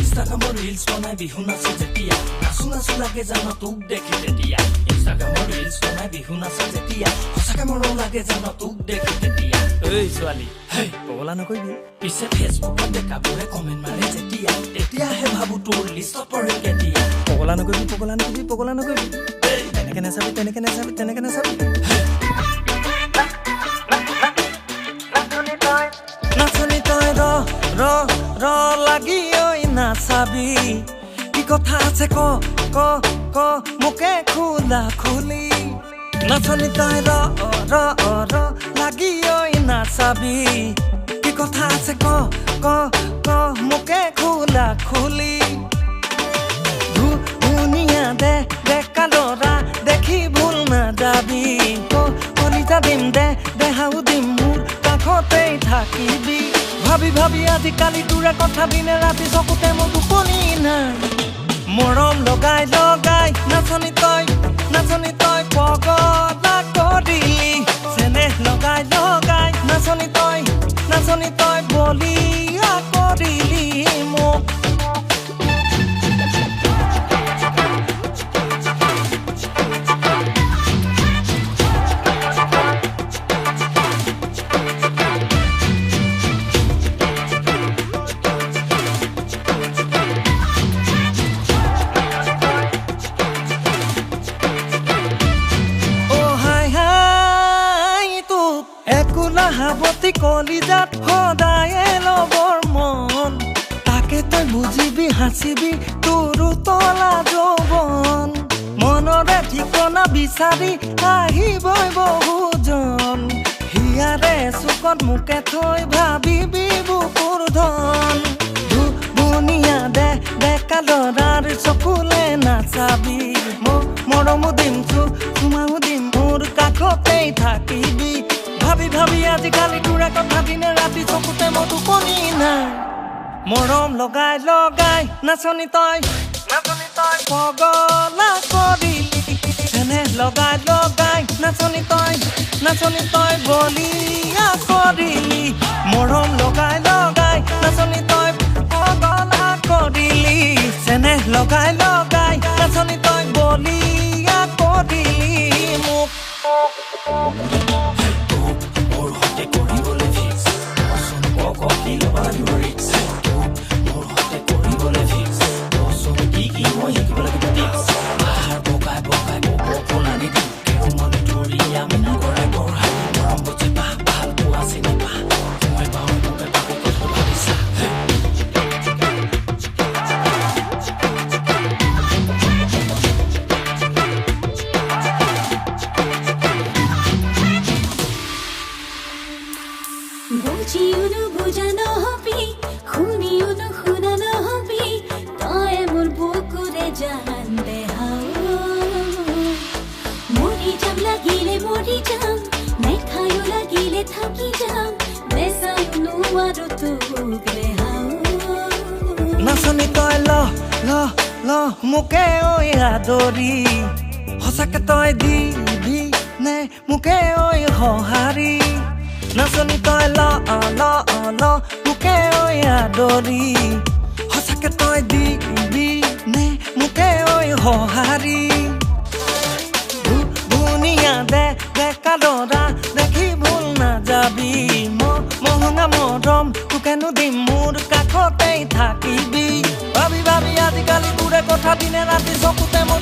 Instagramৰ reels বনাই বিহু নাচে যেতিয়া নাচো নাচো লাগে জানো তোক দেখি তেতিয়া Instagramৰ ৰিলছ বনাই বিহু নাচে যেতিয়া সঁচাকে মৰম লাগে জানো তোক দেখি তেতিয়া এই ছোৱালী হেই পগলা নকৰিবি পিছে ফেচবুকত দেখাবোৰে কমেন্ট মাৰে যেতিয়া তেতিয়াহে ভাবো তোৰ লিষ্টত পৰে কেতিয়া পগলা নকৰিবি পগলা নকৰিবি পগলা নকৰিবি তেনেকে নাচাবি তেনেকে নাচাবি তেনেকে নাচাবি নাচনি তই ৰ লাগি নাচাবি কি কথা আছে ক ক ক মোকে খোলা খুলি নাচনি তই ৰ লাগি নাচাবি কি কথা আছে ক ক ক মোকে খোলা খুলি ধুনীয়া ডেকা ল'ৰা দেখি ভুল নাযাবি কলিতা দিম দেহাও দিম মোৰ কাষতেই থাকিবি ভাবি ভাবি আজিকালি তোৰে কথা দিনে ৰাতি চকুতে মোৰ টোপনি নাই মৰম লগাই নাচনি তই পগলা কৰিলি চেনেহ লগাই নাচনি তই বলিয়া কৰিলি মোক হাবতি কলিজাত সদায়ে লবৰ মন তাকে তই বুজিবি হাসিবি তোৰ তলা যৌৱন মনৰে ঠিকনা বিচাৰি আহিবই বহুজন হিয়াৰে চুকত মোকে থৈ ভাবিবি বুকুৰ ধন ধুনীয়া ডেকা ল'ৰাৰ চকুলে নাচাবি মৰমো দিম চুমাও দিম মোৰ কাষতেই থাকিবি ভাবি ভাবি আজিকালি তোৰে কথা দিনে ৰাতি চকুতে মোৰ টোপনি নাই মৰম লগাই নাচনি তই পগলা কৰিলি চেনেহ লগাই নাচনি তই বলিয়া কৰিলি মৰম লগাই নাচনি তই পগলা কৰিলি চেনেহ লগাই নাচনি তই বলিয়া কৰিলি মোক নাচনি তই ল মোকে ঐ আদৰি সঁচাকে তই দিবি নে মোকে ঐ সঁহাৰি নাচনি তই ল মোকে ঐ আদৰি সঁচাকে তই দিবি নে মোকে ঐ সঁহাৰি ধুনীয়া ডেকা ল'ৰা দেখি ভুল নাযাবি মহঙা মৰম তোকেনো দিম মোৰ কাষতেই থাকিবি ভাবি ভাবি আজিকালি তোৰে কথা দিনে ৰাতি চকুতে মোৰ